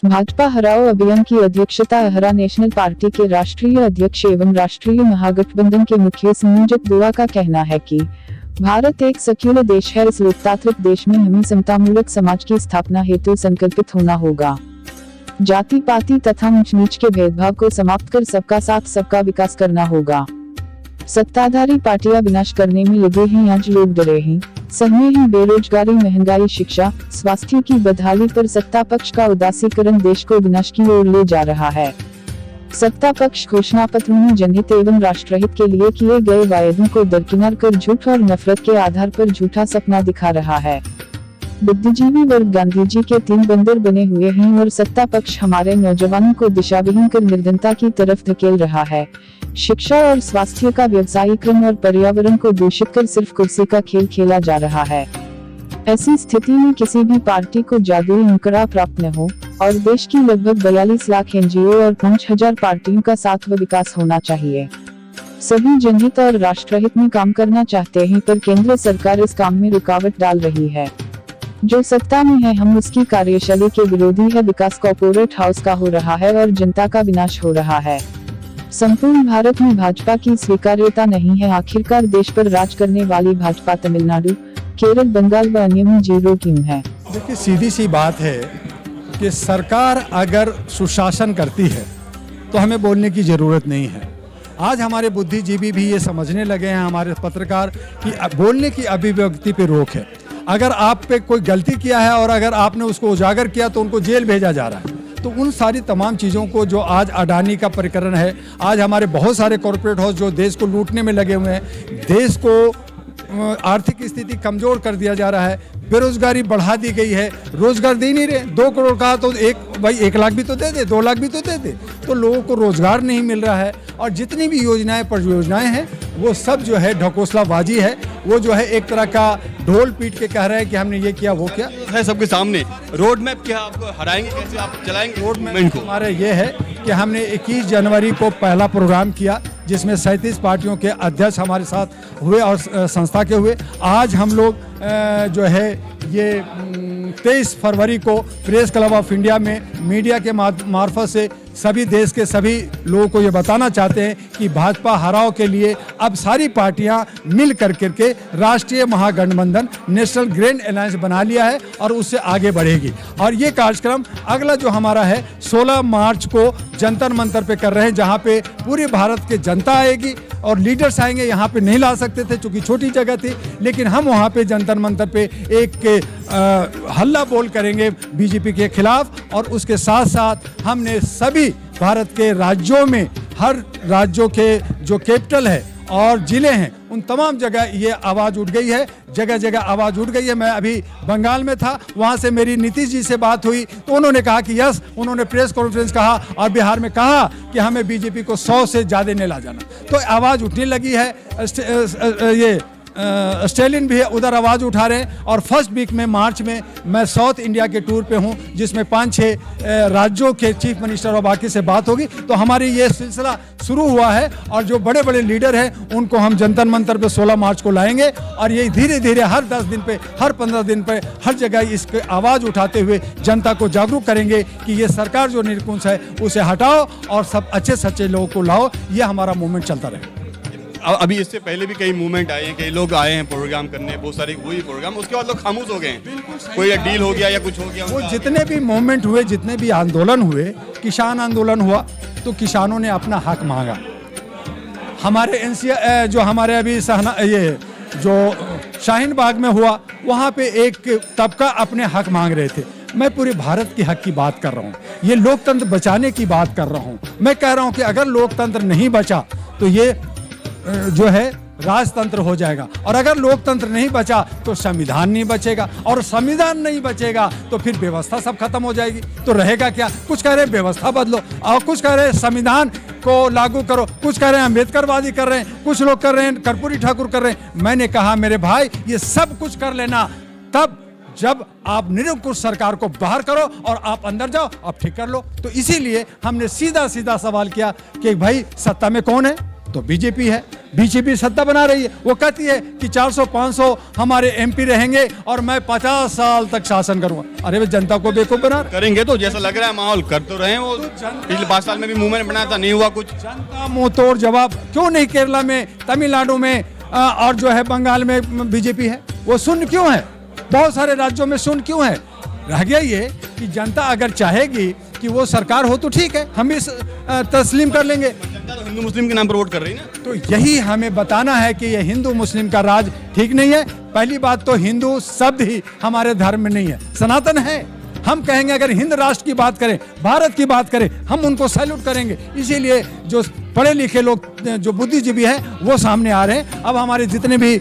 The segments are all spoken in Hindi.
भाजपा हराओ अभियान की अध्यक्षता अहरा नेशनल पार्टी के राष्ट्रीय अध्यक्ष एवं राष्ट्रीय महागठबंधन के मुखिया संयोजक दुआ का कहना है कि भारत एक सेक्युलर देश है। इस लोकतांत्रिक देश में हमें समतामूलक समाज की स्थापना हेतु संकल्पित होना होगा। जाति पाति तथा ऊंच नीच के भेदभाव को समाप्त कर सबका साथ सबका विकास करना होगा। सत्ताधारी पार्टियां विनाश करने में लगे हैं, आज लोग डरे हैं, सहमे हैं। बेरोजगारी, महंगाई, शिक्षा, स्वास्थ्य की बदहाली पर सत्ता पक्ष का उदासीकरण देश को विनाश की ओर ले जा रहा है। सत्ता पक्ष घोषणा पत्रों में जनहित एवं राष्ट्रहित के लिए किए गए वायदों को दरकिनार कर झूठ और नफरत के आधार पर झूठा सपना दिखा रहा है। बुद्धिजीवी वर्ग गांधी जी के 3 बंदर बने हुए हैं और सत्ता पक्ष हमारे नौजवानों को दिशाविहीन कर निर्धनता की तरफ धकेल रहा है। शिक्षा और स्वास्थ्य का व्यवसायीकरण और पर्यावरण को दूषित कर सिर्फ कुर्सी का खेल खेला जा रहा है। ऐसी स्थिति में किसी भी पार्टी को जादुई आंकड़ा प्राप्त न हो और देश की लगभग 42 लाख एनजीओ और 5000 पार्टियों का साथ व विकास होना चाहिए। सभी जनहित और राष्ट्रहित में काम करना चाहते हैं, पर केंद्र सरकार इस काम में रुकावट डाल रही है। जो सत्ता में है हम उसकी कार्यशैली के विरोधी है। विकास कॉर्पोरेट हाउस का हो रहा है और जनता का विनाश हो रहा है। संपूर्ण भारत में भाजपा की स्वीकार्यता नहीं है। आखिरकार देश पर राज करने वाली भाजपा तमिलनाडु, केरल, बंगाल व अन्य में जीरो क्यों है? देखिए, सीधी सी बात है कि सरकार अगर सुशासन करती है तो हमें बोलने की जरूरत नहीं है। आज हमारे बुद्धिजीवी भी ये समझने लगे हैं, हमारे पत्रकार, कि बोलने की अभिव्यक्ति पे रोक है। अगर आप पे कोई गलती किया है और अगर आपने उसको उजागर किया तो उनको जेल भेजा जा रहा है। तो उन सारी तमाम चीज़ों को, जो आज अडानी का प्रकरण है, आज हमारे बहुत सारे कॉरपोरेट हाउस जो देश को लूटने में लगे हुए हैं, देश को आर्थिक स्थिति कमज़ोर कर दिया जा रहा है, बेरोजगारी बढ़ा दी गई है, रोजगार दे नहीं रहे। 2 करोड़ कहा तो 1 लाख भी तो दे दे, 2 लाख भी तो दे दे, तो लोगों को रोजगार नहीं मिल रहा है। और जितनी भी योजनाएं परियोजनाएं हैं वो सब जो है ढकोसलाबाजी है। वो जो है एक तरह का ढोल पीट के कह रहे हैं कि हमने ये किया वो किया है। सबके सामने रोड मैप क्या आपको हराएंगे, कैसे आप चलाएंगे रोड मैप? हमारा ये है कि हमने 21 जनवरी को पहला प्रोग्राम किया जिसमें 37 पार्टियों के अध्यक्ष हमारे साथ हुए और संस्था के हुए। आज हम लोग जो है ये 23 फरवरी को प्रेस क्लब ऑफ इंडिया में मीडिया के मार्फत से सभी देश के सभी लोगों को ये बताना चाहते हैं कि भाजपा हराओ के लिए अब सारी पार्टियां मिल करके राष्ट्रीय महागठबंधन नेशनल ग्रैंड अलायंस बना लिया है और उससे आगे बढ़ेगी। और ये कार्यक्रम अगला जो हमारा है 16 मार्च को जंतर मंतर पे कर रहे हैं, जहां पे पूरे भारत के जनता आएगी और लीडर्स आएंगे। यहाँ पे नहीं ला सकते थे क्योंकि छोटी जगह थी, लेकिन हम वहाँ पे जंतर मंतर पे एक हल्ला बोल करेंगे बीजेपी के खिलाफ। और उसके साथ साथ हमने सभी भारत के राज्यों में, हर राज्यों के जो कैपिटल है और जिले हैं, उन तमाम जगह ये आवाज़ उठ गई है। जगह जगह आवाज़ उठ गई है। मैं अभी बंगाल में था, वहाँ से मेरी नीतीश जी से बात हुई तो उन्होंने कहा कि यस, उन्होंने प्रेस कॉन्फ्रेंस कहा और बिहार में कहा कि हमें बीजेपी को 100 से ज़्यादा नहीं ला जाना। तो आवाज़ उठने लगी है। ये स्टेलिन भी उधर आवाज़ उठा रहे हैं। और फर्स्ट वीक में मार्च में मैं साउथ इंडिया के टूर पे हूँ, जिसमें 5-6 राज्यों के चीफ मिनिस्टर और बाकी से बात होगी। तो हमारी ये सिलसिला शुरू हुआ है और जो बड़े बड़े लीडर हैं उनको हम जंतर मंतर पे 16 मार्च को लाएंगे। और ये धीरे धीरे हर 10 दिन पे, हर 15 दिन पे, हर जगह इसकी आवाज़ उठाते हुए जनता को जागरूक करेंगे कि ये सरकार जो निरंकुश है उसे हटाओ और सब अच्छे सच्चे लोगों को लाओ। ये हमारा मूवमेंट चलता रहे। अभी इससे पहले भी कई मूवमेंट आए हैं, कई लोग आए हैं प्रोग्राम करने, बहुत सारे वही प्रोग्राम, उसके बाद लोग खामोश हो गए हैं। कोई डील हो गया या कुछ हो गया। वो जितने भी मूवमेंट हुए, जितने भी आंदोलन हुए, किसान आंदोलन हुआ तो किसानों ने अपना हक मांगा। हमारे एनसीआर जो हमारे अभी ये जो शाहीन बाग में हुआ, वहाँ पे एक तबका अपने हक मांग रहे थे। मैं पूरे भारत के हक की बात कर रहा हूँ, ये लोकतंत्र बचाने की बात कर रहा हूँ। मैं कह रहा हूँ कि अगर लोकतंत्र नहीं बचा तो ये जो है राजतंत्र हो जाएगा, और अगर लोकतंत्र नहीं बचा तो संविधान नहीं बचेगा, और संविधान नहीं बचेगा तो फिर व्यवस्था सब खत्म हो जाएगी। तो रहेगा क्या? कुछ कह रहे हैं व्यवस्था बदलो और कुछ कह रहे हैं संविधान को लागू करो, कुछ कह रहे हैं अम्बेडकरवादी कर रहे हैं, कुछ लोग कर रहे हैं कर्पूरी ठाकुर कर रहे हैं। मैंने कहा मेरे भाई, ये सब कुछ कर लेना तब जब आप निरंकुश सरकार को बाहर करो और आप अंदर जाओ, आप ठीक कर लो। तो इसीलिए हमने सीधा सीधा सवाल किया कि भाई सत्ता में कौन है? तो बीजेपी है। बीजेपी सत्ता बना रही है, वो कहती है कि 400-500 हमारे एमपी रहेंगे और मैं 50 साल तक शासन करूंगा। अरे वे जनता को बेवकूफ बना रहे। करेंगे तो जैसा लग रहा है माहौल कर तो रहे हैं वो। पिछले 5 साल में भी मूवमेंट बनाया था, नहीं हुआ कुछ। जनता मुंह तोड़ जवाब क्यों नहीं? केरला में, तमिलनाडु में और जो है बंगाल में बीजेपी है, वो शून्य क्यों है? बहुत सारे राज्यों में शून्य क्यों है? रह गया ये कि जनता अगर चाहेगी कि वो सरकार हो तो ठीक है, हम भी तस्लीम कर लेंगे। जनता तो हिंदू मुस्लिम के नाम पर वोट कर रही है ना। तो यही हमें बताना है कि ये हिंदू मुस्लिम का राज ठीक नहीं है। पहली बात तो हिंदू शब्द ही हमारे धर्म में नहीं है, सनातन है। हम कहेंगे अगर हिंद राष्ट्र की बात करें, भारत की बात करें, हम उनको सैल्यूट करेंगे। इसीलिए जो पढ़े लिखे लोग, जो बुद्धिजीवी हैं, वो सामने आ रहे हैं। अब हमारे जितने भी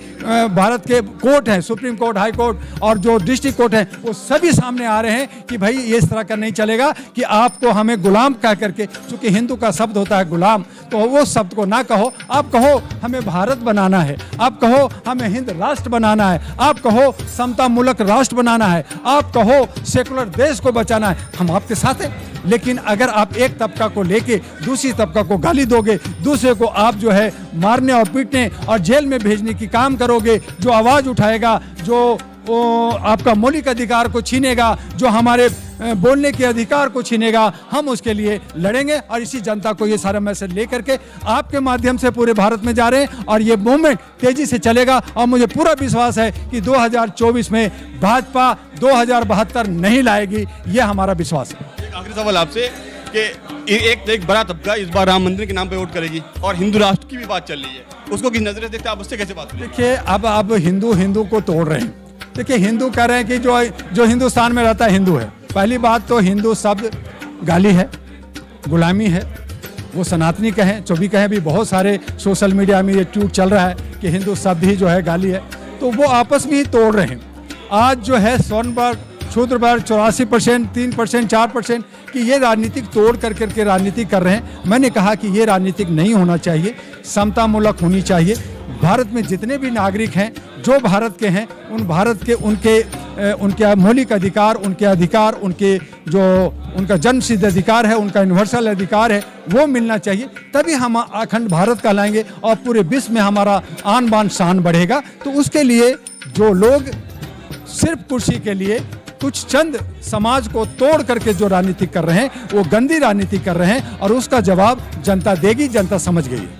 भारत के कोर्ट हैं, सुप्रीम कोर्ट, हाई कोर्ट और जो डिस्ट्रिक्ट कोर्ट हैं, वो सभी सामने आ रहे हैं कि भाई ये इस तरह का नहीं चलेगा कि आपको हमें गुलाम कह करके, चूंकि हिंदू का शब्द होता है गुलाम, तो वो शब्द को ना कहो। आप कहो हमें भारत बनाना है, आप कहो हमें हिंद राष्ट्र बनाना है, आप कहो समता मूलक राष्ट्र बनाना है, आप कहो सेकुलर देश को बचाना है, हम आपके साथ हैं। लेकिन अगर आप एक तबका को लेके दूसरी तबका को गाली दोगे, दूसरे को आप जो है मारने और पीटने और जेल में भेजने की काम करोगे, जो आवाज उठाएगा, जो आपका मौलिक अधिकार को छीनेगा, जो हमारे बोलने के अधिकार को छीनेगा, हम उसके लिए लड़ेंगे। और इसी जनता को ये सारा मैसेज लेकर के आपके माध्यम से पूरे भारत में जा रहे हैं और ये मूवमेंट तेजी से चलेगा। और मुझे पूरा विश्वास है कि 2024 में भाजपा 2072 नहीं लाएगी, ये हमारा विश्वास है। एक आखिरी सवाल आपसे कि एक बड़ा तबका इस बार राम मंदिर के नाम पे वोट करेगी और हिंदू राष्ट्र की भी बात चल रही है, उसको किस नजर से देखते हैं आप? उससे कैसे बात करें? देखिए, अब हिंदू को तोड़ रहे हैं। देखिए, हिंदू कह रहे हैं कि जो हिंदुस्तान में रहता है हिंदू है। पहली बात तो हिंदू शब्द गाली है, गुलामी है। वो सनातनी कहें, चौबी कहें, भी बहुत सारे सोशल मीडिया में ये ट्वीट चल रहा है कि हिंदू शब्द ही जो है गाली है। तो वो आपस में ही तोड़ रहे हैं। आज जो है स्वर्ण वर्ग, शूद्र वर्ग 84%, 3%, 4% की ये राजनीतिक तोड़ कर करके राजनीति कर रहे हैं। मैंने कहा कि ये राजनीतिक नहीं होना चाहिए, समतामूलक होनी चाहिए। भारत में जितने भी नागरिक हैं, जो भारत के हैं, उन भारत के उनके मौलिक अधिकार, उनके जो उनका जन्मसिद्ध अधिकार है, उनका यूनिवर्सल अधिकार है, वो मिलना चाहिए। तभी हम अखंड भारत कहलाएंगे और पूरे विश्व में हमारा आन बान शान बढ़ेगा। तो उसके लिए जो लोग सिर्फ कुर्सी के लिए कुछ चंद समाज को तोड़ करके जो राजनीति कर रहे हैं, वो गंदी राजनीति कर रहे हैं और उसका जवाब जनता देगी। जनता समझ गई है।